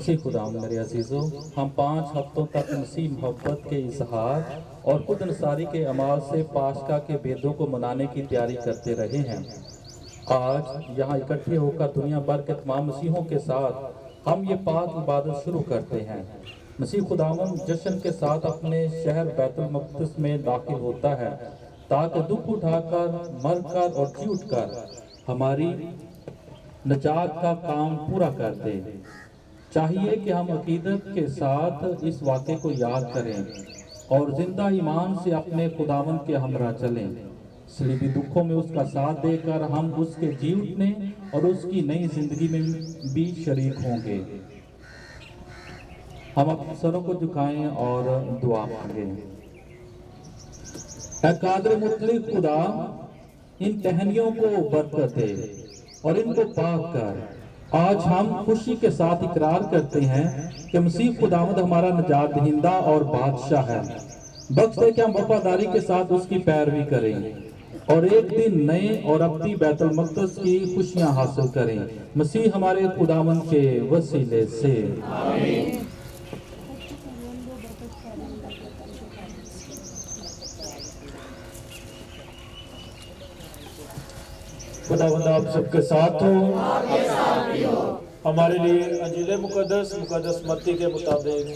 मसीह खुदाम मेरे अजीज़ों, हम 5 हफ्तों तक मसीह मोहब्बत के इजहार और खुद अंसारी के अमाल से पास्का के भेदों को मनाने की तैयारी करते रहे हैं। आज यहाँ इकट्ठे होकर दुनिया भर के तमाम मसीहों के साथ हम ये पाक इबादत शुरू करते हैं। मसीह खुदावंद जश्न के साथ अपने शहर बैतुल मक़दस में दाखिल होता है ताकि दुख उठाकर, मरकर और जी उठकर हमारी नजात का काम पूरा कर दे। चाहिए कि हम अकीदत के साथ इस वाक़े को याद करें और जिंदा ईमान से अपने खुदावंद के हमरा चलें। सलीबी दुखों में उसका साथ देकर हम उसके जी उठने और उसकी नई जिंदगी में भी शरीक होंगे। हम अपने सरों को झुकाएं और दुआ मांगें। ऐ कादिर मुतलक खुदा, इन टहनियों को बरकत दे और इनको पाक कर। आज हम खुशी के साथ इकरार करते हैं कि मसीह खुदावंद हमारा निजात दहिंदा और बादशाह है। बख्श दे कि हम वफादारी के साथ उसकी पैरवी करें और एक दिन नए और अपनी बैतुल मक़दस की खुशियां हासिल करें। मसीह हमारे खुदावंद के वसीले से आमीन। खुदावंद आप सबके साथ हो। हमारे लिए अंजील मुकद्दस मत्ती के मुताबिक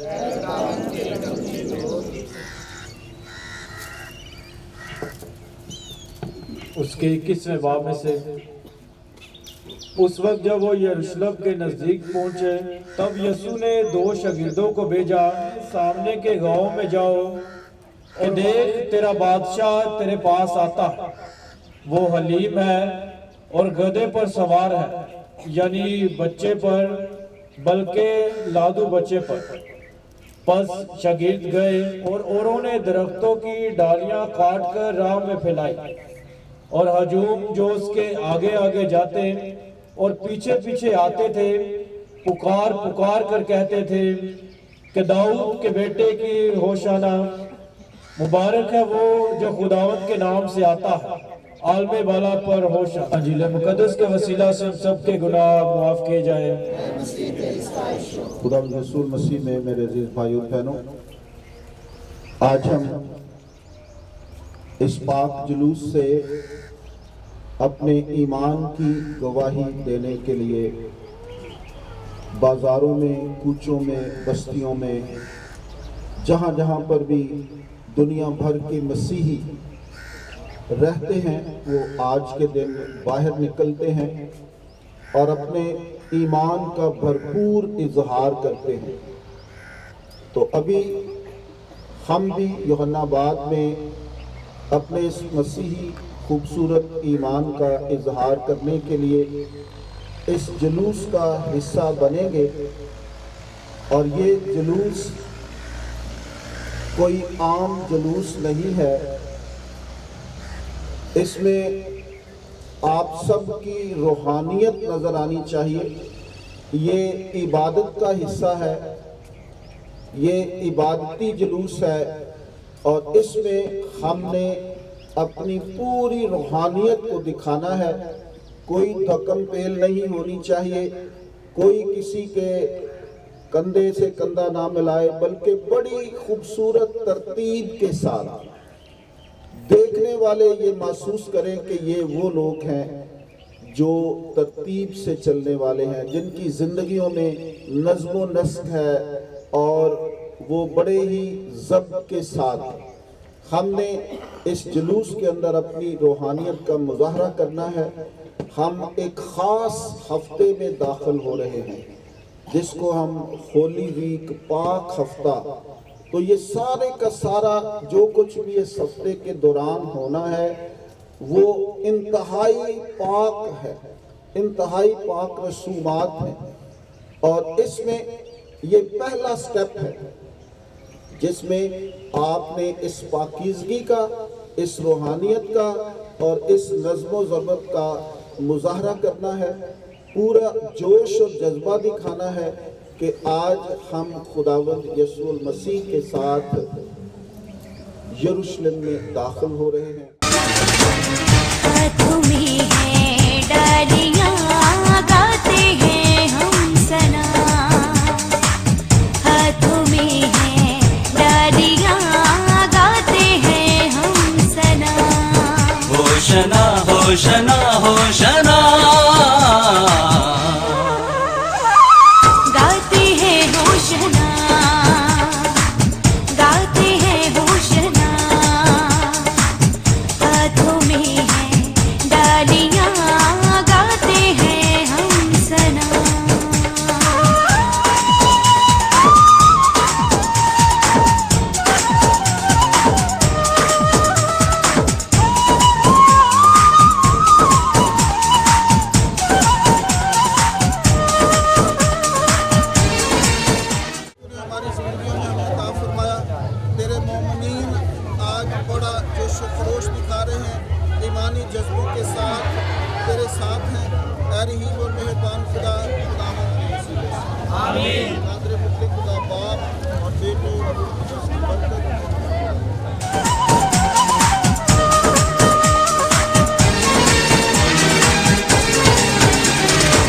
उसके 21वें बाब में से, उस वक्त जब वो यरूशलेम के नजदीक पहुंचे तब यीशु ने 2 शागिर्दों को भेजा, सामने के गांव में जाओ कि देख तेरा बादशाह तेरे पास आता है। वो हलीम है और गधे पर सवार है, यानी बच्चे पर, बल्कि लादू बच्चे पर। बस शागिर्द गए और औरों ने दरख्तों की डालियां काट कर राह में फैलाई और हजूम जो उसके आगे आगे जाते और पीछे पीछे आते थे पुकार पुकार कर कहते थे कि दाऊद के बेटे की होशाना, मुबारक है वो जो खुदावंद के नाम से आता है, आलमे वाला पर होशा। अंजील मुकद्दस के वसीला से सबके गुनाह माफ किए जाए। खुदा रसूल मसीह में मेरे अजीज भाइयों बहनों, आज हम इस पाक जुलूस से अपने ईमान की गवाही देने के लिए बाजारों में, कूचों में, बस्तियों में, जहाँ जहाँ पर भी दुनिया भर के मसीही रहते हैं, वो आज के दिन बाहर निकलते हैं और अपने ईमान का भरपूर इजहार करते हैं। तो अभी हम भी यूहन्नाबाद में अपने इस मसीही खूबसूरत ईमान का इजहार करने के लिए इस जुलूस का हिस्सा बनेंगे। और ये जुलूस कोई आम जुलूस नहीं है, इसमें आप सब की रूहानियत नज़र आनी चाहिए। ये इबादत का हिस्सा है, ये इबादती जुलूस है और इसमें हमने अपनी पूरी रूहानियत को दिखाना है। कोई धक्कम पेल नहीं होनी चाहिए, कोई किसी के कंधे से कंधा ना मिलाए, बल्कि बड़ी खूबसूरत तरतीब के साथ देखने वाले ये महसूस करें कि ये वो लोग हैं जो तरतीब से चलने वाले हैं, जिनकी ज़िंदगियों में नज़्म व नस्क है और वो बड़े ही ज़ब्त के साथ हमने इस जुलूस के अंदर अपनी रूहानियत का मुज़ाहरा करना है। हम एक ख़ास हफ्ते में दाखिल हो रहे हैं जिसको हम होली वीक, पाक हफ्ता। तो ये सारे का सारा जो कुछ भी इस हफ्ते के दौरान होना है वो इंतहाई पाक है, इंतहाई पाक रसूमात हैं। और इसमें ये पहला स्टेप है जिसमें आपने इस पाकीज़गी का, इस रूहानियत का और इस नज़्म ज़ब्त का मुज़ाहरा करना है। पूरा जोश और जज्बा दिखाना है कि आज हम खुदावंद यीशु मसीह के साथ यरूशलेम में दाखिल हो रहे हैं। तुम्हें है डालियाँ गाते हैं हम सना। होशना होशना गाते हैं होशना, गाते हैं होशना, हाथों में है डालियां, गाते हैं हम सना। हमारी जिंदगियों में हमें अता फरमाया। तेरे मोमिनीन आज बड़ा जोश व खरोश दिखा रहे हैं, ईमानी जज्बों के साथ तेरे साथ हैं। ऐ रहीम और मेहरबान खुदा, खुदावंद के वसीले से आमीन। कादर मुतलक खुदा बाप और बेटे और रूह कुद्दूस की बरकत।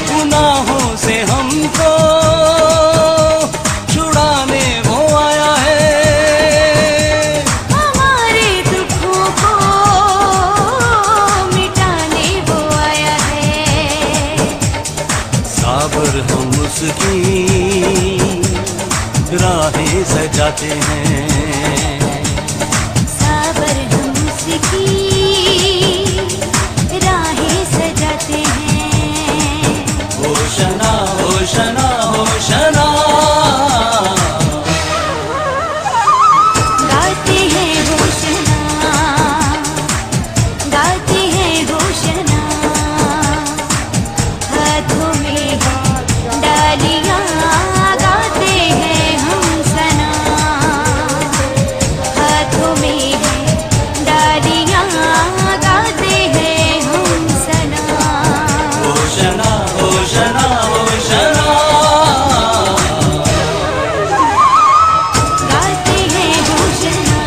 गुनाहों से हमको छुड़ाने वो आया है, हमारे दुखों को मिटाने वो आया है। साबर हम उसकी राहें सजाते हैं, साबर हम उसकी राहें सजाते हैं। होशना होशना होशना गाते हैं होशना, गाते हैं होशना, हाथों में है डालियां, गाते हैं हम सना। हाथों में है डालियां, गाते हैं हम सना। होशना होशना होशना गाते हैं होशना,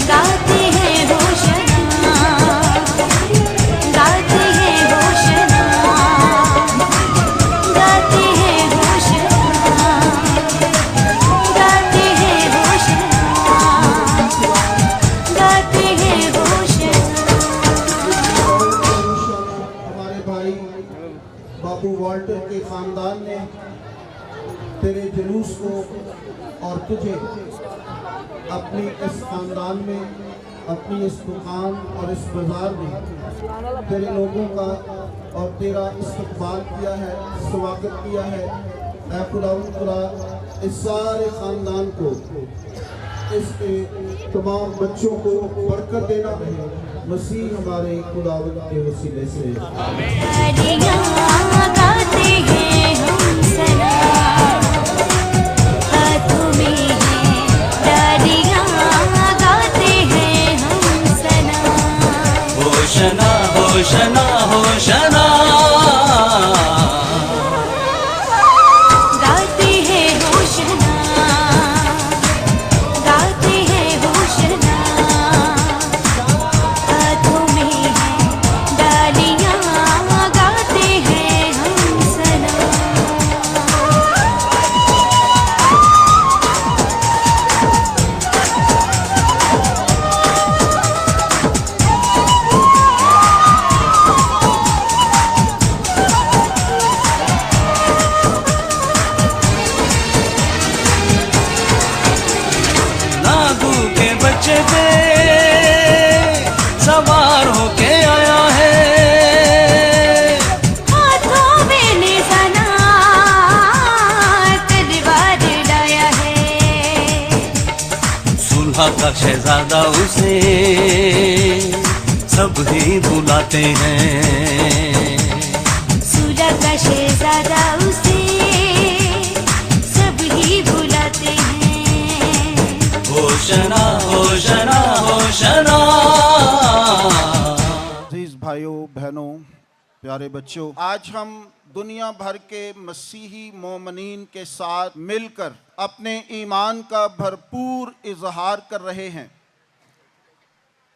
गाते हैं होशना, गाते हैं होशना, गाते हैं होशना, गाते हैं होशना, गाते हैं होशना। हमारे भाई बाबू वाल्टर के ख़ानदान ने तेरे जुलूस को और तुझे अपनी इस ख़ानदान में, अपनी इस दुकान और इस बाज़ार में तेरे लोगों का और तेरा इस्तकबाल किया है, स्वागत किया है। ऐ खुदावंद खुदा, इस सारे ख़ानदान को, इसके तमाम बच्चों को बरकत देना है, मसीह हमारे खुदावंद के वसीले से। डालियां गाते हैं हम सना, हाथों में है डालियां, गाते हैं हम सना। होशना होशना होशना गाते हैं होशना, गाते हैं होशना, हाथों में है डालियां, गाते हैं हम सना। नागू के बच्चे पे सवार होके आया है, हाथों में निशाना तलवार लाया है। सुलह का शहजादा उसे सब ही बुलाते हैं, सूरज का शहजादा उसे सब ही बुलाते हैं। Hoshana Hoshana Hoshana. अजीज भाइयों बहनों, प्यारे बच्चों, आज हम दुनिया भर के मसीही मोमिनीन के साथ मिलकर अपने ईमान का भरपूर इजहार कर रहे हैं।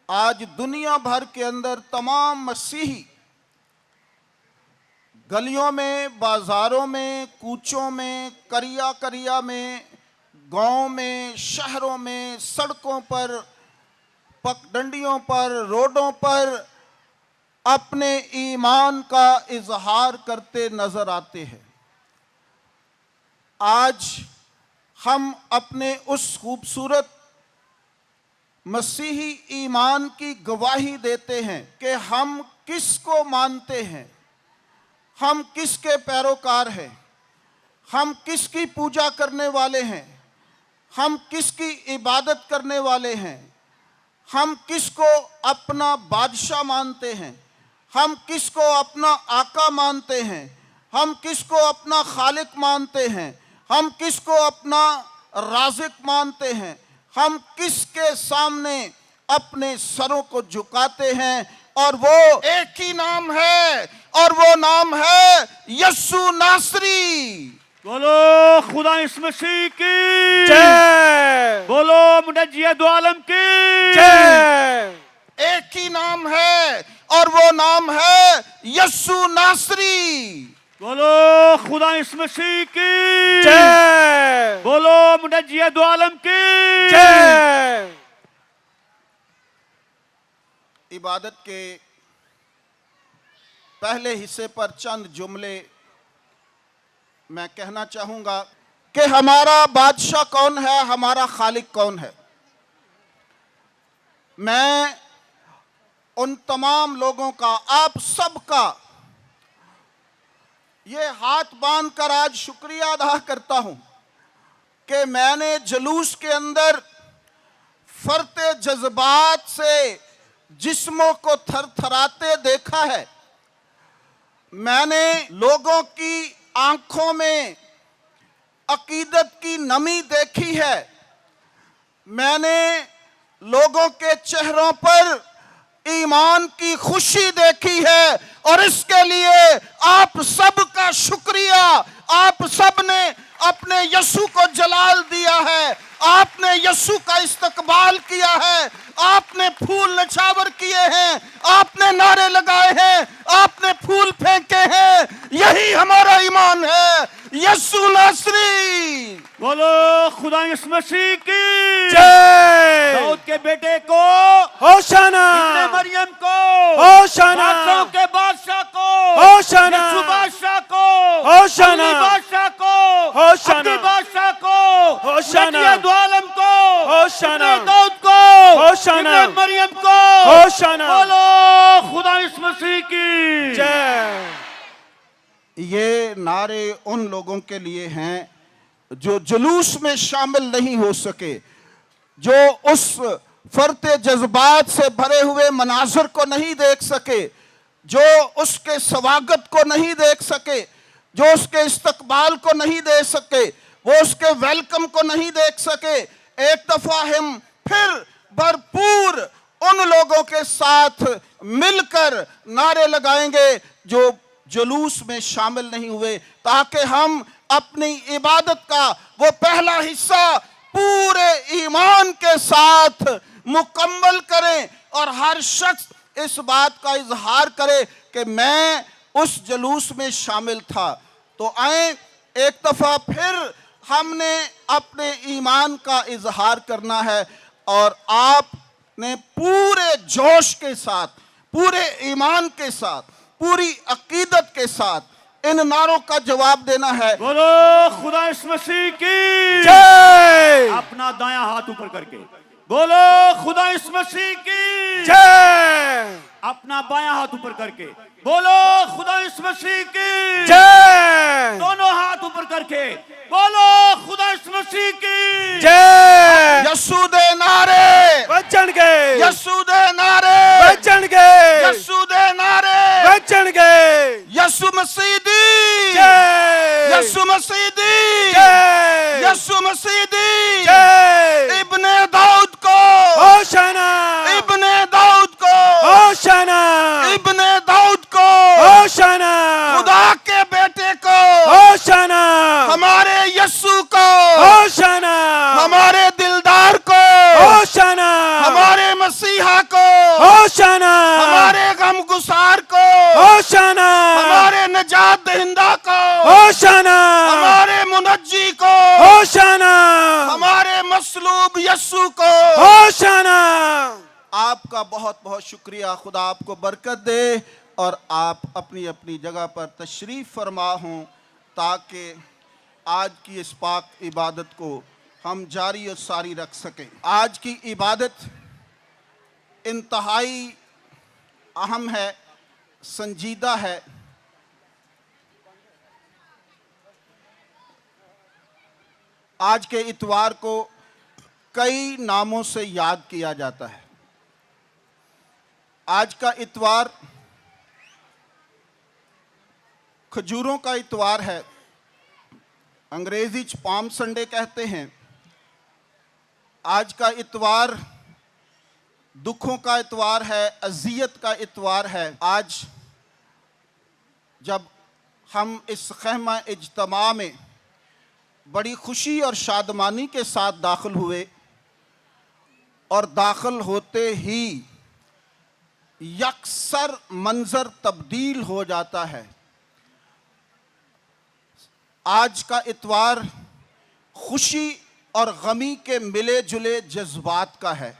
आज दुनिया भर के अंदर तमाम मसीही गलियों में, बाज़ारों में, कूचों में, करिया करिया में, गांव में, शहरों में, सड़कों पर पगडंडियों पर, रोडों पर अपने ईमान का इजहार करते नजर आते हैं। आज हम अपने उस खूबसूरत मसीही ईमान की गवाही देते हैं कि हम किसको मानते हैं, हम किसके पैरोकार हैं, हम किसकी पूजा करने वाले हैं, हम किसकी इबादत करने वाले हैं, हम किसको अपना बादशाह मानते हैं, हम किसको अपना आका मानते हैं, हम किसको अपना खालिक मानते हैं, हम किसको अपना राज़िक मानते हैं, हम किसके सामने अपने सरों को झुकाते हैं। और वो एक ही नाम है, और वो नाम है यस्सु नासरी। बोलो खुदा इस मसीह की जय, बोलो मुनज्जी दो आलम की जय। एक ही नाम है, और वो नाम है यस्सु नासरी। बोलो खुदा इस मसीह की जय, बोलो मुनज्जी दो आलम की जय। इबादत के पहले हिस्से पर चंद जुमले मैं कहना चाहूंगा कि हमारा बादशाह कौन है, हमारा खालिक कौन है। मैं उन तमाम लोगों का, आप सबका ये हाथ बांधकर आज शुक्रिया अदा करता हूं कि मैंने जुलूस के अंदर फरते जज्बात से जिस्मों को थरथराते देखा है। मैंने लोगों की आंखों में अकीदत की नमी देखी है। मैंने लोगों के चेहरों पर ईमान की खुशी देखी है, और इसके लिए आप सबका शुक्रिया। आप सब ने अपने यीशु को जलाल दिया है, आपने यीशु का इस्तकबाल किया है, आपने फूल नछावर किए हैं, आपने नारे लगाए हैं, आपने फूल फेंके हैं। यही हमारा ईमान है, यीशु नासरी। बोलो खुदा इस मसीह की जय। दाऊद के बेटे को होशाना, इब्ने मरियम को होशाना, बादशाहों के बादशाह को होशाना, यीशु बादशाह को होशाना, अली बादशाह को होशाना, अब्दी बादशाह को होशाना, मुनज्जी दो आलम को होशाना, इब्ने दाऊद को होशाना, इब्ने मरियम को होशाना। बोलो खुदा इस मसीह की जय। ये नारे उन लोगों के लिए हैं जो जुलूस में शामिल नहीं हो सके, जो उस फरते जज्बात से भरे हुए मनाजर को नहीं देख सके, जो उसके स्वागत को नहीं देख सके, जो उसके इस्तकबाल को नहीं दे सके, वो उसके वेलकम को नहीं देख सके। एक दफा हम फिर भरपूर उन लोगों के साथ मिलकर नारे लगाएंगे जो जुलूस में शामिल नहीं हुए, ताकि हम अपनी इबादत का वो पहला हिस्सा पूरे ईमान के साथ मुकम्मल करें, और हर शख्स इस बात का इजहार करे कि मैं उस जुलूस में शामिल था। तो आए एक दफा फिर हमने अपने ईमान का इजहार करना है, और आपने पूरे जोश के साथ, पूरे ईमान के साथ, पूरी अकीदत के साथ इन नारों का जवाब देना है। बोलो खुदा इस मसीह की जय। अपना दायां हाथ ऊपर करके बोलो खुदा इस मसीह की जय। अपना बायां हाथ ऊपर करके बोलो खुदा इस मसीह की जय। दोनों हाथ ऊपर करके बोलो खुदा इस मसीह की जय। यस्सु दे नारे बचन गए, यस्सु दे नारे बचन गए, यस्सु दे नारे बचन गए। यस्सु मसीह दी जय। यस्सु मसीह दी जय। यस्सु मसीह दी जय। इब्ने दाऊद को होशाना, इब्ने दाऊद को होशाना, इब्ने दाऊद को होशाना, खुदा के बेटे को होशाना, हमारे यस्सु को होशाना, हमारे दिलदार को होशाना, हमारे मसीहा को होशाना, हमारे गमगुसार को होशाना, हमारे नजात दहिंदा को होशाना, हमारे मुनज्जी को होशाना, हमारे मसलूब यस्सु को। होशाना। आपका बहुत बहुत शुक्रिया। खुदा आपको बरकत दे और आप अपनी अपनी जगह पर तशरीफ़ फरमा हों ताकि आज की इस पाक इबादत को हम जारी और सारी रख सकें। आज की इबादत इंतहाई अहम है, संजीदा है। आज के इतवार को कई नामों से याद किया जाता है। आज का इतवार खजूरों का इतवार है, अंग्रेजी च पाम संडे कहते हैं। आज का इतवार दुखों का इतवार है, अजियत का इतवार है। आज जब हम इस खैमा इज्तमा में बड़ी खुशी और शादमानी के साथ दाखिल हुए और दाखिल होते ही यकसर मंजर तब्दील हो जाता है। आज का इतवार खुशी और गमी के मिले जुले जज्बात का है।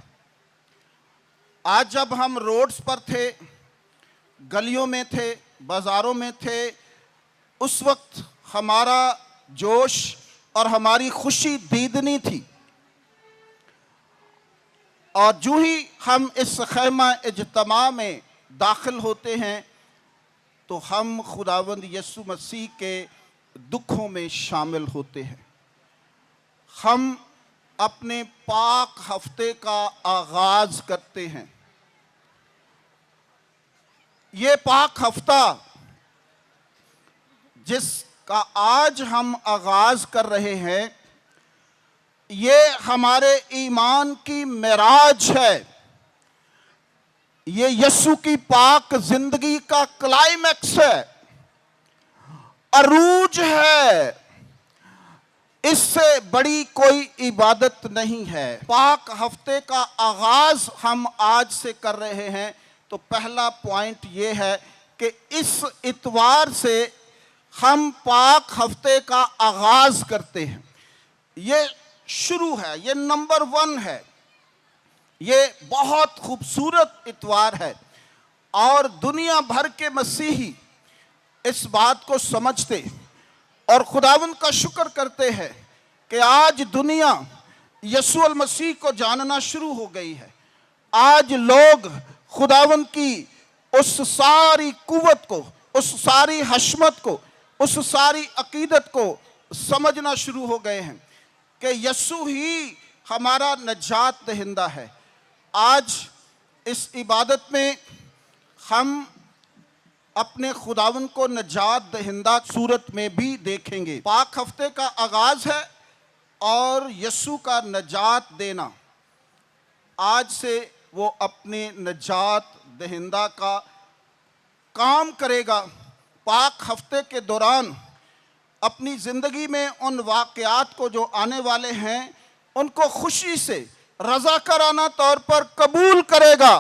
आज जब हम रोड्स पर थे, गलियों में थे, बाज़ारों में थे, उस वक्त हमारा जोश और हमारी खुशी दीदनी थी। और जो ही हम इस खैमा इज्तमा में दाखिल होते हैं तो हम खुदावंद यसु मसीह के दुखों में शामिल होते हैं। हम अपने पाक हफ्ते का आगाज़ करते हैं। ये पाक हफ्ता जिसका आज हम आगाज़ कर रहे हैं, ये हमारे ईमान की मेराज है। ये यीशु की पाक जिंदगी का क्लाइमैक्स है, अरूज है। इससे बड़ी कोई इबादत नहीं है। पाक हफ्ते का आगाज हम आज से कर रहे हैं। तो पहला पॉइंट ये है कि इस इतवार से हम पाक हफ्ते का आगाज करते हैं। ये शुरू है, ये नंबर 1 है। ये बहुत खूबसूरत इतवार है और दुनिया भर के मसीही इस बात को समझते और खुदावंद का शुक्र करते हैं कि आज दुनिया यीशु मसीह को जानना शुरू हो गई है। आज लोग खुदावंद की उस सारी कुव्वत को, उस सारी हशमत को, उस सारी अकीदत को समझना शुरू हो गए हैं कि यीशु ही हमारा नजात दहिंदा है। आज इस इबादत में हम अपने खुदावन को नजात दहिंदा सूरत में भी देखेंगे। पाक हफ्ते का आगाज है और यीशु का नजात देना। आज से वो अपने नजात दहिंदा का काम करेगा। पाक हफ्ते के दौरान अपनी ज़िंदगी में उन वाक़यात को जो आने वाले हैं उनको खुशी से रज़ाकाराना तौर पर कबूल करेगा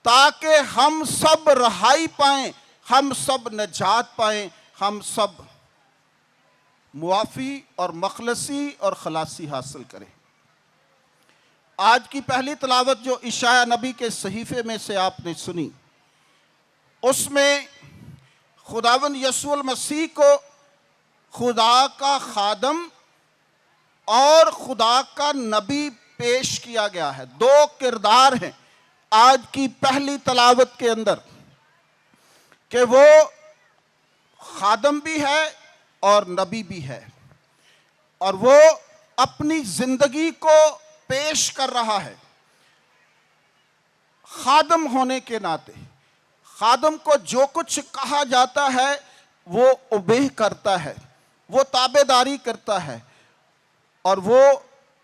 ताकि हम सब रहाई पाएँ, हम सब नजात पाएँ, हम सब मुआफ़ी और मखलसी और खलासी हासिल करें। आज की पहली तिलावत जो इशाया नबी के सहीफ़े में से आपने सुनी, उसमें खुदावंद यीशु मसीह को खुदा का खादम और खुदा का नबी पेश किया गया है। 2 किरदार हैं आज की पहली तलावत के अंदर कि वो खादम भी है और नबी भी है और वो अपनी जिंदगी को पेश कर रहा है। खादम होने के नाते खादम को जो कुछ कहा जाता है वो ओबे करता है, वो ताबेदारी करता है और वो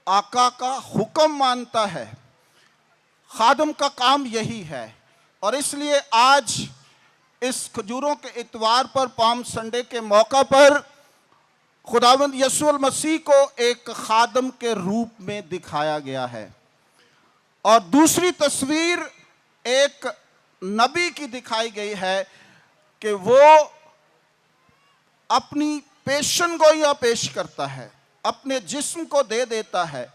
आका का हुक्म मानता है। खादम का काम यही है और इसलिए आज इस खजूरों के इतवार पर, पाम संडे के मौका पर, खुदावंद यीशु मसीह को एक खादम के रूप में दिखाया गया है और दूसरी तस्वीर एक नबी की दिखाई गई है कि वो अपनी पेशन गोइयां पेश करता है, अपने जिस्म को दे देता है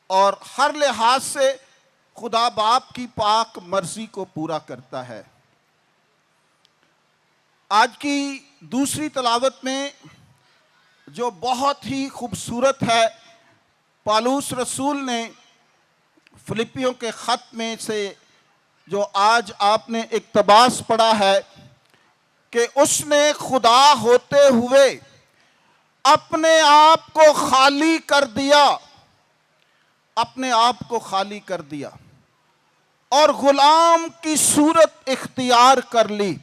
और हर लिहाज से खुदा बाप की पाक मर्जी को पूरा करता है। आज की दूसरी तलावत में जो बहुत ही खूबसूरत है, पालूस रसूल ने फिलिपियों के ख़त में से जो आज आपने इक़्तिबास पढ़ा है कि उसने खुदा होते हुए अपने आप को खाली कर दिया, अपने आप को खाली कर दिया और गुलाम की सूरत इख्तियार कर ली।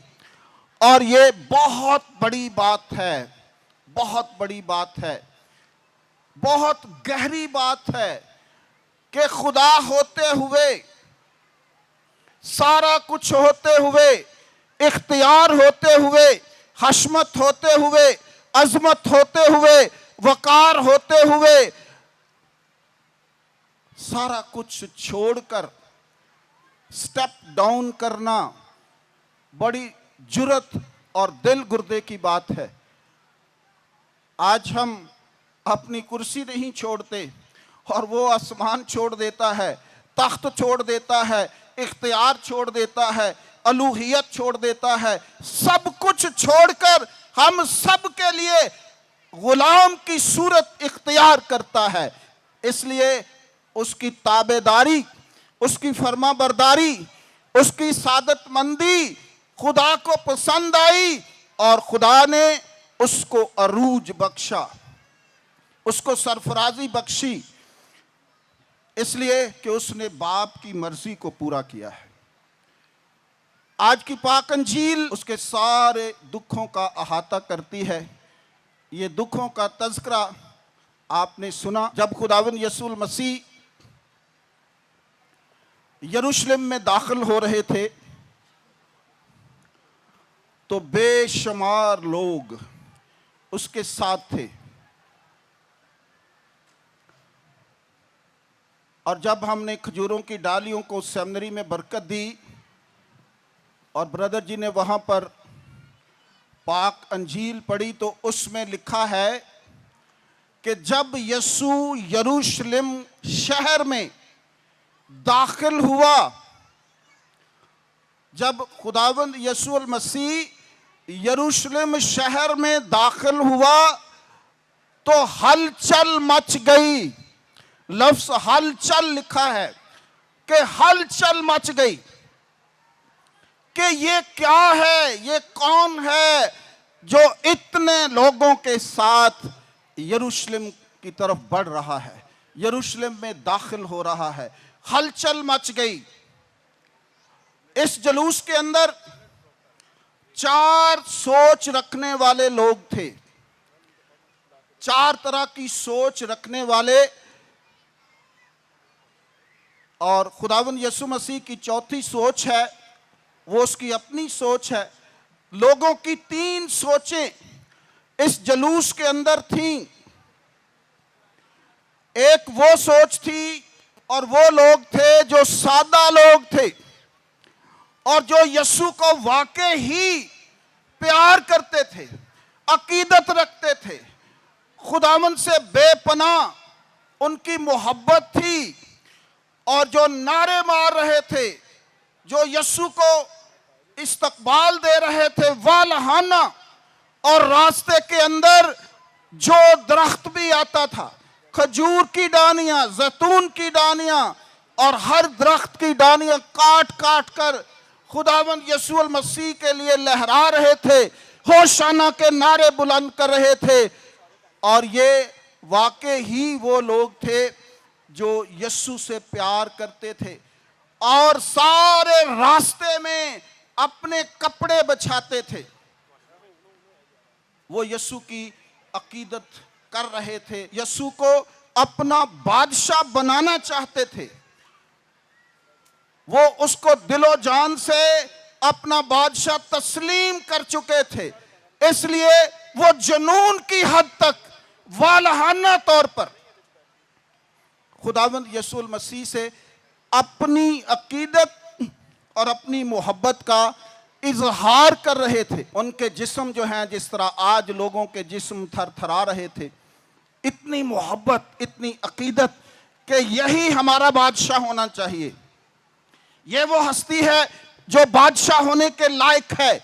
और ये बहुत बड़ी बात है, बहुत बड़ी बात है, बहुत गहरी बात है कि खुदा होते हुए, सारा कुछ होते हुए, इख्तियार होते हुए, हशमत होते हुए, अजमत होते हुए, वकार होते हुए, सारा कुछ छोड़कर स्टेप डाउन करना बड़ी जुर्रत और दिल गुर्दे की बात है। आज हम अपनी कुर्सी नहीं छोड़ते और वो आसमान छोड़ देता है, तख्त छोड़ देता है, इख्तियार छोड़ देता है, अलूहियत छोड़ देता है, सब कुछ छोड़कर हम सब के लिए गुलाम की सूरत इख्तियार करता है। इसलिए उसकी ताबेदारी, उसकी फर्माबरदारी, उसकी सादतमंदी खुदा को पसंद आई और खुदा ने उसको अरूज बख्शा, उसको सरफराजी बख्शी, इसलिए कि उसने बाप की मर्जी को पूरा किया है। आज की पाक अंजील उसके सारे दुखों का अहाता करती है। ये दुखों का तज़किरा आपने सुना जब खुदावंद यीशु मसीह यरूशलेम में दाखिल हो रहे थे तो बेशुमार लोग उसके साथ थे। और जब हमने खजूरों की डालियों को सेमिनरी में बरकत दी और ब्रदर जी ने वहाँ पर पाक अंजील पढ़ी तो उसमें लिखा है कि जब यीशु यरूशलेम शहर में दाखिल हुआ, जब खुदावंद यीशु मसीह यरूशलेम शहर में दाखिल हुआ तो हलचल मच गई। लफ्ज़ हलचल लिखा है कि हलचल मच गई कि ये क्या है, ये कौन है जो इतने लोगों के साथ यरूशलेम की तरफ बढ़ रहा है, यरूशलेम में दाखिल हो रहा है। हलचल मच गई। इस जुलूस के अंदर 4 सोच रखने वाले लोग थे, 4 तरह की सोच रखने वाले। और खुदावंद यीशु मसीह की चौथी सोच है, वो उसकी अपनी सोच है। लोगों की 3 सोचें इस जुलूस के अंदर थीं। एक वो सोच थी और वो लोग थे जो सादा लोग थे और जो यीशु को वाकई ही प्यार करते थे, अकीदत रखते थे, खुदावंद से बेपनाह उनकी मोहब्बत थी और जो नारे मार रहे थे, जो यीशु को इस्तकबाल दे रहे थे वालहाना। और रास्ते के अंदर जो दरख्त भी आता था, खजूर की डानियां, जैतून की डानियां और हर दरख्त की डानियां काट काट कर खुदावंद यीशु मसीह के लिए लहरा रहे थे, होशाना के नारे बुलंद कर रहे थे। और ये वाकई ही वो लोग थे जो यीशु से प्यार करते थे और सारे रास्ते में अपने कपड़े बछाते थे। वो यीशु की अकीदत कर रहे थे, यीशु को अपना बादशाह बनाना चाहते थे। वो उसको दिलो जान से अपना बादशाह तस्लीम कर चुके थे। इसलिए वो जुनून की हद तक वालहाना तौर पर खुदावंद यीशु मसीह से अपनी अकीदत और अपनी मोहब्बत का इजहार कर रहे थे। उनके जिस्म जो हैं, जिस तरह आज लोगों के जिस्म थरथरा रहे थे, इतनी मोहब्बत, इतनी अकीदत कि यही हमारा बादशाह होना चाहिए, ये वो हस्ती है जो बादशाह होने के लायक है।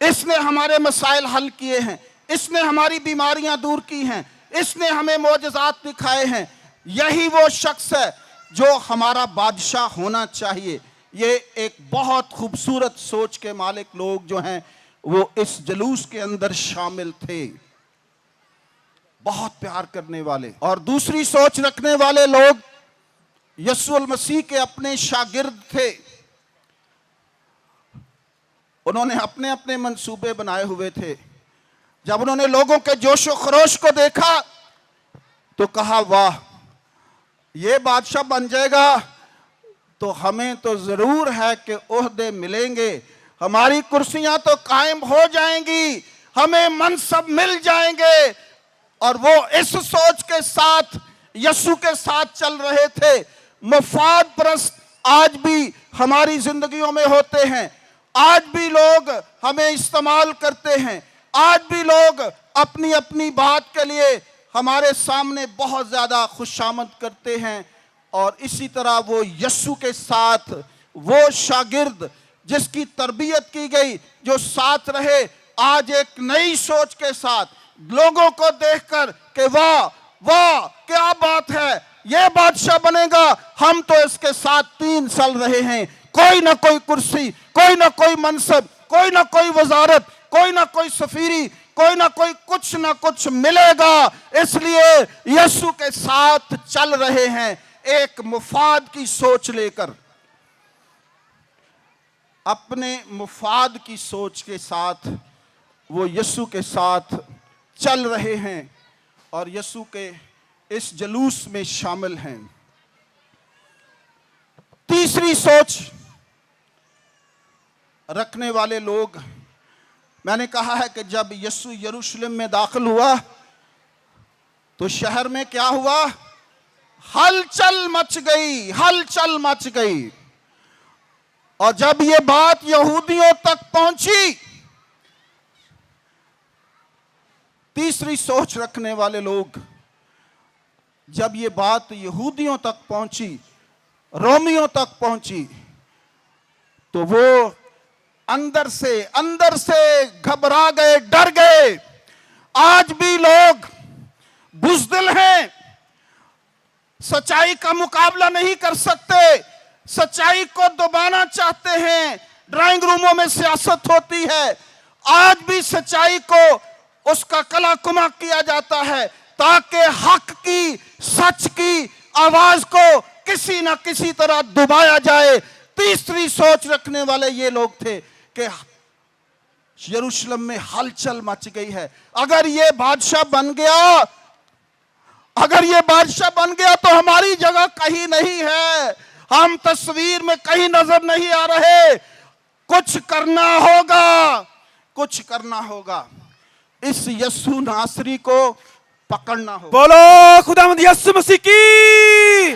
इसने हमारे मसाइल हल किए हैं, इसने हमारी बीमारियां दूर की हैं, इसने हमें मोजज़ात दिखाए हैं। यही वो शख्स है जो हमारा बादशाह होना चाहिए। ये एक बहुत खूबसूरत सोच के मालिक लोग जो हैं वो इस जुलूस के अंदर शामिल थे, बहुत प्यार करने वाले। और दूसरी सोच रखने वाले लोग यीशु मसीह के अपने शागिर्द थे। उन्होंने अपने अपने मंसूबे बनाए हुए थे। जब उन्होंने लोगों के जोशो खरोश को देखा तो कहा, वाह, ये बादशाह बन जाएगा तो हमें तो जरूर है कि ओहदे मिलेंगे, हमारी कुर्सियां तो कायम हो जाएंगी, हमें मनसब मिल जाएंगे। और वो इस सोच के साथ यीशु के साथ चल रहे थे। मफाद परस्त आज भी हमारी जिंदगियों में होते हैं, आज भी लोग हमें इस्तेमाल करते हैं, आज भी लोग अपनी अपनी बात के लिए हमारे सामने बहुत ज्यादा खुशामद करते हैं। और इसी तरह वो यीशु के साथ वो शागिर्द जिसकी तरबियत की गई, जो साथ रहे, आज एक नई सोच के साथ लोगों को देखकर कि वाह वाह क्या बात है, ये बादशाह बनेगा, हम तो इसके साथ 3 साल रहे हैं, कोई ना कोई कुर्सी, कोई ना कोई मनसब, कोई ना कोई वजारत, कोई ना कोई सफीरी, कोई ना कोई कुछ ना कुछ मिलेगा, इसलिए यीशु के साथ चल रहे हैं। एक मुफाद की सोच लेकर, अपने मुफाद की सोच के साथ वो यीशु के साथ चल रहे हैं और यीशु के इस जुलूस में शामिल हैं। तीसरी सोच रखने वाले लोग, मैंने कहा है कि जब यीशु यरूशलेम में दाखिल हुआ तो शहर में क्या हुआ, हलचल मच गई, हलचल मच गई। और जब ये बात यहूदियों तक पहुंची, तीसरी सोच रखने वाले लोग, जब ये बात यहूदियों तक पहुंची, रोमियों तक पहुंची, तो वो अंदर से घबरा गए, डर गए। आज भी लोग बुज़दिल हैं, सच्चाई का मुकाबला नहीं कर सकते, सच्चाई को दबाना चाहते हैं। ड्राइंग रूमों में सियासत होती है, आज भी सच्चाई को उसका कला कुमा किया जाता है ताकि हक की, सच की आवाज को किसी ना किसी तरह दबाया जाए। तीसरी सोच रखने वाले ये लोग थे कि यरूशलेम में हलचल मच गई है, अगर ये बादशाह बन गया, अगर ये बादशाह बन गया तो हमारी जगह कहीं नहीं है, हम तस्वीर में कहीं नजर नहीं आ रहे, कुछ करना होगा, कुछ करना होगा, इस यीशु नासरी को पकड़ना होगा। बोलो खुदावंद यीशु मसीह की,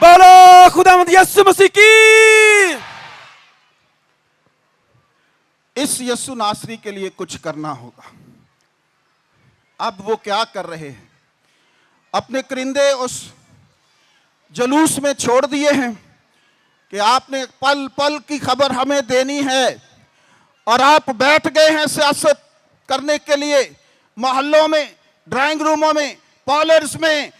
बोलो खुदावंद यीशु मसीह की। इस यीशु नासरी के लिए कुछ करना होगा। अब वो क्या कर रहे हैं, अपने करिंदे उस जुलूस में छोड़ दिए हैं कि आपने पल पल की खबर हमें देनी है, और आप बैठ गए हैं सियासत करने के लिए मोहल्लों में, ड्राइंग रूमों में, पार्लर्स में,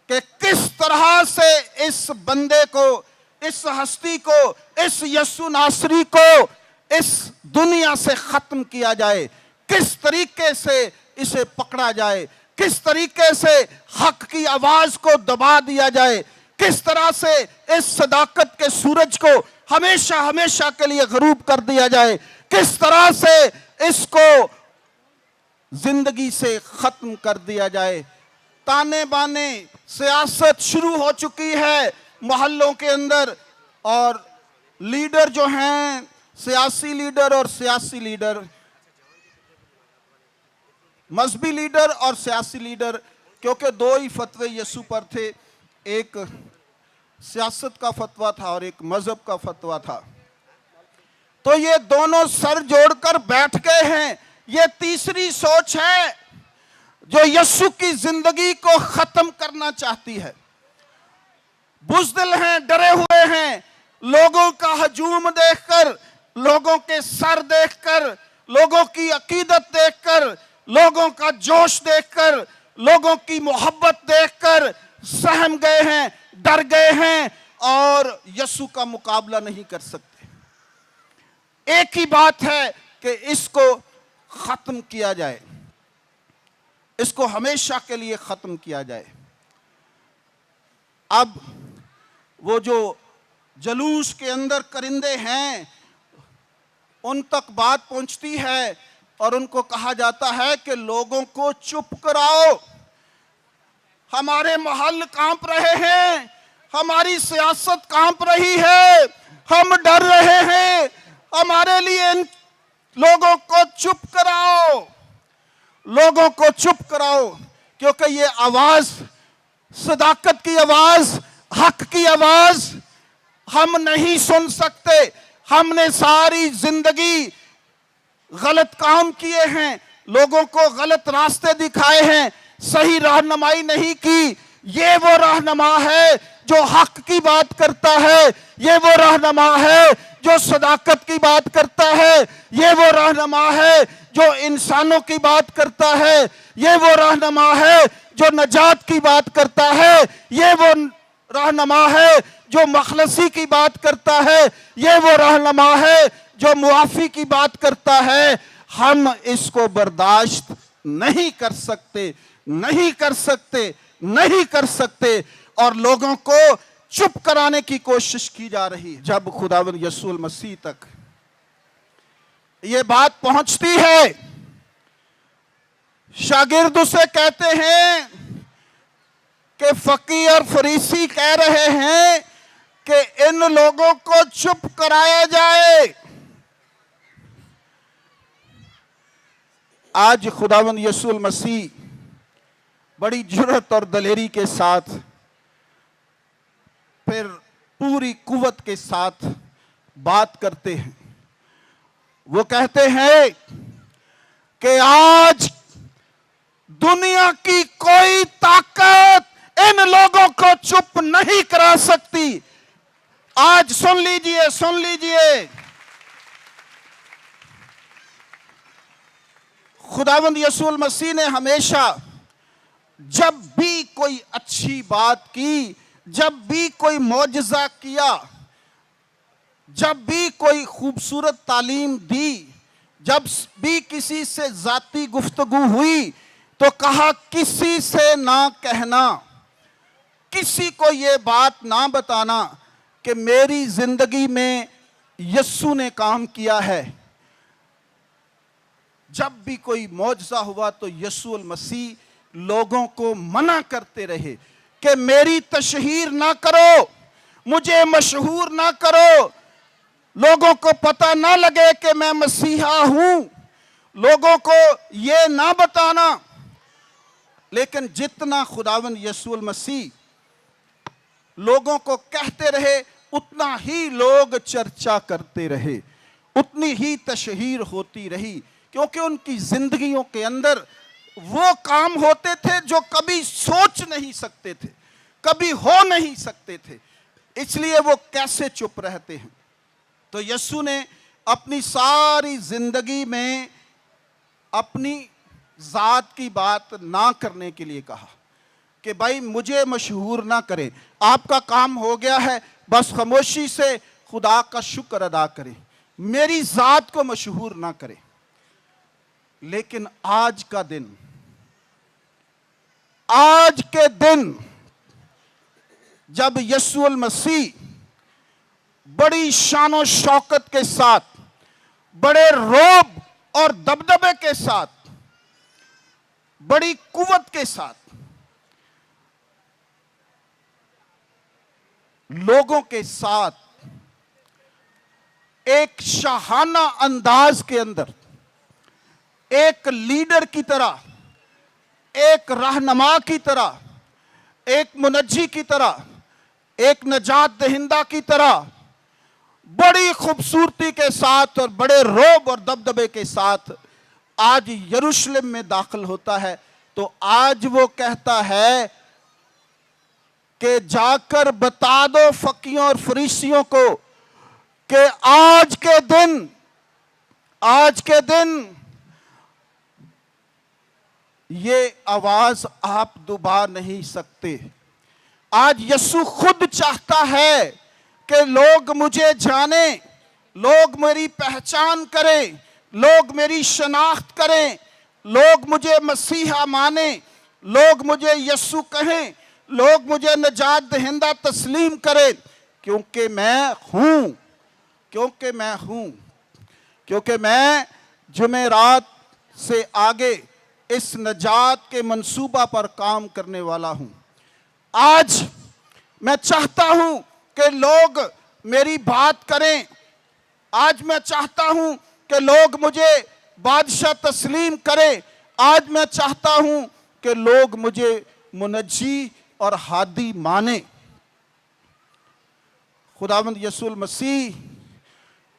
कि किस तरह से इस बंदे को, इस हस्ती को, इस यीशु नासरी को इस दुनिया से खत्म किया जाए, किस तरीके से इसे पकड़ा जाए, किस तरीके से हक की आवाज को दबा दिया जाए, किस तरह से इस सदाकत के सूरज को हमेशा हमेशा के लिए गरूब कर दिया जाए, किस तरह से इसको जिंदगी से खत्म कर दिया जाए। ताने बाने सियासत शुरू हो चुकी है मोहल्लों के अंदर, और लीडर जो हैं, सियासी लीडर और सियासी लीडर, मजहबी लीडर और सियासी लीडर, क्योंकि दो ही फतवे यीशु पर थे, एक सियासत का फतवा था और एक मजहब का फतवा था, तो ये दोनों सर जोड़कर बैठ गए हैं। ये तीसरी सोच है जो यीशु की जिंदगी को खत्म करना चाहती है। बुज़दिल हैं, डरे हुए हैं, लोगों का हजूम देखकर, लोगों के सर देखकर, लोगों की अकीदत देखकर, लोगों का जोश देखकर, लोगों की मोहब्बत देखकर सहम गए हैं, डर गए हैं और यीशु का मुकाबला नहीं कर सकते। एक ही बात है कि इसको खत्म किया जाए, इसको हमेशा के लिए खत्म किया जाए। अब वो जो जलूस के अंदर करिंदे हैं उन तक बात पहुंचती है और उनको कहा जाता है कि लोगों को चुप कराओ, हमारे महल कांप रहे हैं, हमारी सियासत कांप रही है, हम डर रहे हैं, हमारे लिए इन लोगों को चुप कराओ, लोगों को चुप कराओ, क्योंकि ये आवाज सदाकत की आवाज, हक की आवाज हम नहीं सुन सकते। हमने सारी जिंदगी गलत काम किए हैं, लोगों को गलत रास्ते दिखाए हैं, सही रहनुमाई नहीं की। ये वो रहनुमा है जो हक की बात करता है, ये वो रहनुमा है जो सदाकत की बात करता है, ये वो रहनुमा है जो इंसानों की बात करता है, ये वो रहनुमा है जो नजात की बात करता है, ये वो रहनुमा है जो मखलसी की बात करता है, ये वो रहनुमा है जो मुआफी की बात करता है। हम इसको बर्दाश्त नहीं कर सकते, नहीं कर सकते, नहीं कर सकते और लोगों को चुप कराने की कोशिश की जा रही है। जब खुदावंद यीशु मसीह तक ये बात पहुंचती है, शागिर्द उसे कहते हैं कि फकीह और फरीसी कह रहे हैं कि इन लोगों को चुप कराया जाए। आज खुदावंद यीशु मसीह बड़ी जुर्रत और दलेरी के साथ, फिर पूरी कुव्वत के साथ बात करते हैं। वो कहते हैं कि आज दुनिया की कोई ताकत इन लोगों को चुप नहीं करा सकती। आज सुन लीजिए, सुन लीजिए, खुदावंद यीशु मसीह ने हमेशा जब भी कोई अच्छी बात की, जब भी कोई मौजज़ा किया, जब भी कोई खूबसूरत तालीम दी, जब भी किसी से जाती गुफ्तगू हुई तो कहा किसी से ना कहना, किसी को ये बात ना बताना कि मेरी जिंदगी में यीशु ने काम किया है। जब भी कोई मौजज़ा हुआ तो यीशु मसीह लोगों को मना करते रहे कि मेरी तशहीर ना करो, मुझे मशहूर ना करो, लोगों को पता ना लगे कि मैं मसीहा हूं, लोगों को ये ना बताना। लेकिन जितना खुदावंद यीशु मसीह लोगों को कहते रहे उतना ही लोग चर्चा करते रहे, उतनी ही तशहीर होती रही, क्योंकि उनकी जिंदगियों के अंदर वो काम होते थे जो कभी सोच नहीं सकते थे, कभी हो नहीं सकते थे, इसलिए वो कैसे चुप रहते हैं। तो यीशु ने अपनी सारी जिंदगी में अपनी जात की बात ना करने के लिए कहा कि भाई मुझे मशहूर ना करें, आपका काम हो गया है, बस खामोशी से खुदा का शुक्र अदा करें, मेरी जात को मशहूर ना करें। लेकिन आज का दिन, आज के दिन जब यीशु मसीह बड़ी शान शौकत के साथ, बड़े रोब और दबदबे के साथ, बड़ी कुव्वत के साथ लोगों के साथ एक शाहाना अंदाज के अंदर, एक लीडर की तरह, एक रहनुमा की तरह, एक मुनज्जी की तरह, एक नजात दहिंदा की तरह बड़ी खूबसूरती के साथ और बड़े रोब और दबदबे के साथ आज यरूशलेम में दाखिल होता है। तो आज वो कहता है कि जाकर बता दो फकीयों और फरीसियों को कि आज के दिन ये आवाज आप दबा नहीं सकते। आज यीशु खुद चाहता है कि लोग मुझे जाने, लोग मेरी पहचान करें, लोग मेरी शनाख्त करें, लोग मुझे मसीहा माने, लोग मुझे यीशु कहें, लोग मुझे नजात दहिंदा तस्लीम करें, क्योंकि मैं हूं, क्योंकि मैं जुमेरात से आगे इस नजात के मंसूबा पर काम करने वाला हूं। आज मैं चाहता हूं कि लोग मेरी बात करें। आज मैं चाहता हूं कि लोग मुझे बादशाह तस्लीम करें। आज मैं चाहता हूं कि लोग मुझे मुनज्जी और हादी माने। खुदावंद यीशु मसीह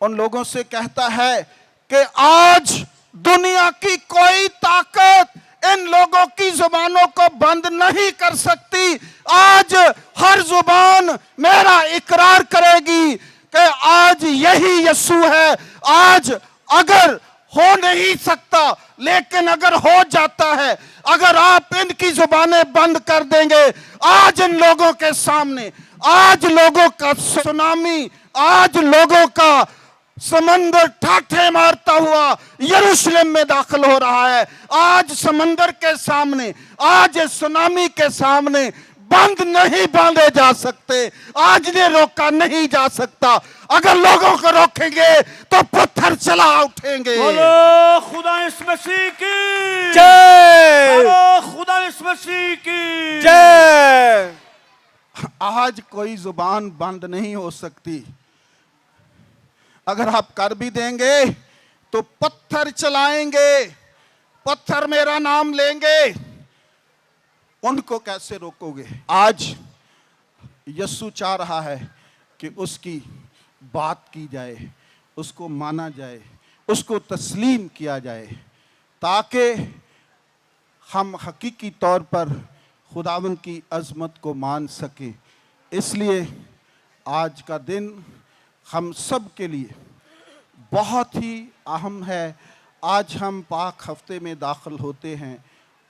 उन लोगों से कहता है कि आज दुनिया की कोई ताकत इन लोगों की जुबानों को बंद नहीं कर सकती। आज हर जुबान मेरा इकरार करेगी कि आज यही यीशु है। आज अगर हो नहीं सकता, लेकिन अगर हो जाता है, अगर आप इनकी जुबानें बंद कर देंगे, आज इन लोगों के सामने, आज लोगों का सुनामी, आज लोगों का समंदर ठाठे मारता हुआ यरूशलेम में दाखिल हो रहा है। आज समंदर के सामने, आज सुनामी के सामने बंद नहीं बांधे जा सकते। आज ने रोका नहीं जा सकता। अगर लोगों को रोकेंगे तो पत्थर चला उठेंगे। बोलो खुदा इस मसीह की जय, बोलो खुदा इस मसीह की जय। आज कोई जुबान बंद नहीं हो सकती। अगर आप कर भी देंगे तो पत्थर चलाएंगे, पत्थर मेरा नाम लेंगे। उनको कैसे रोकोगे? आज यीशु चाह रहा है कि उसकी बात की जाए, उसको माना जाए, उसको तस्लीम किया जाए, ताकि हम हकीकी तौर पर खुदावंद की अज़मत को मान सकें। इसलिए आज का दिन हम सब के लिए बहुत ही अहम है। आज हम पाक हफ्ते में दाखिल होते हैं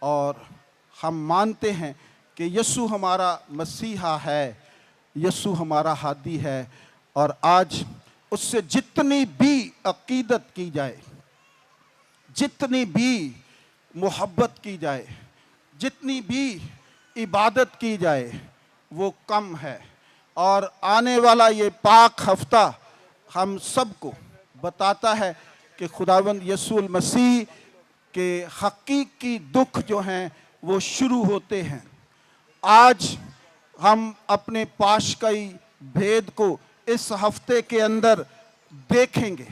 और हम मानते हैं कि यीशु हमारा मसीहा है, यीशु हमारा हादी है। और आज उससे जितनी भी अकीदत की जाए, जितनी भी मोहब्बत की जाए, जितनी भी इबादत की जाए, वो कम है। और आने वाला ये पाक हफ्ता हम सबको बताता है कि खुदावंद यीशु मसीह के हकीकी दुख जो हैं वो शुरू होते हैं। आज हम अपने पाशकाई भेद को इस हफ्ते के अंदर देखेंगे।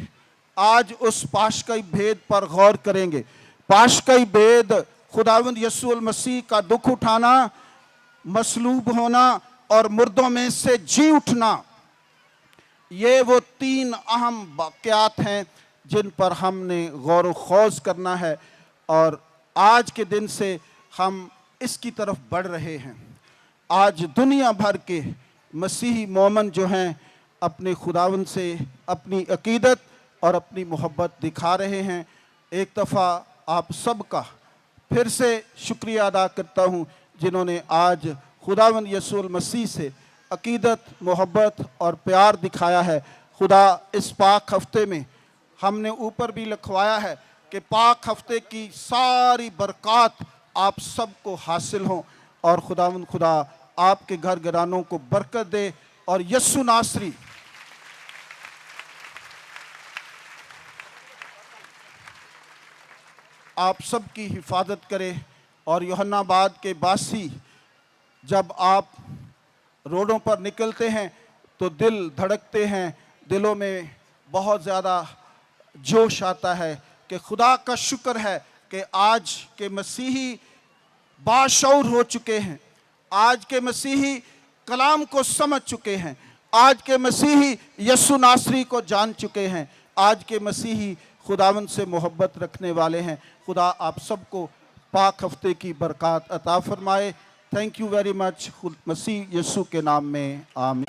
आज उस पाशकाई भेद पर गौर करेंगे। पाशकाई भेद खुदावंद यीशु मसीह का दुख उठाना, मसलूब होना और मुर्दों में से जी उठना। ये वो 3 अहम वाक़यात हैं जिन पर हमने गौर व खौज करना है। और आज के दिन से हम इसकी तरफ बढ़ रहे हैं। आज दुनिया भर के मसीही मोमन जो हैं अपने खुदावंद से अपनी अकीदत और अपनी मोहब्बत दिखा रहे हैं। एक दफ़ा आप सबका फिर से शुक्रिया अदा करता हूँ जिन्होंने आज खुदावंद यीशु मसीह से अकीदत, मोहब्बत और प्यार दिखाया है। खुदा इस पाक हफ्ते में हमने ऊपर भी लिखवाया है कि पाक हफ्ते की सारी बरक़ात आप सबको हासिल हों और खुदावंद खुदा आपके घर घरानों को बरकत दे और यीशु नासरी आप सबकी हिफाजत करे। और यूहन्नाबाद के बासी, जब आप रोडों पर निकलते हैं तो दिल धड़कते हैं, दिलों में बहुत ज़्यादा जोश आता है कि खुदा का शुक्र है कि आज के मसीही बाशऊर हो चुके हैं, आज के मसीही कलाम को समझ चुके हैं, आज के मसीही यीशु नासरी को जान चुके हैं, आज के मसीही खुदावंद से मोहब्बत रखने वाले हैं। खुदा आप सबको पाक हफ्ते की बरकत अता फरमाए। Thank you very much. मसीह यीशु के नाम में आमीन।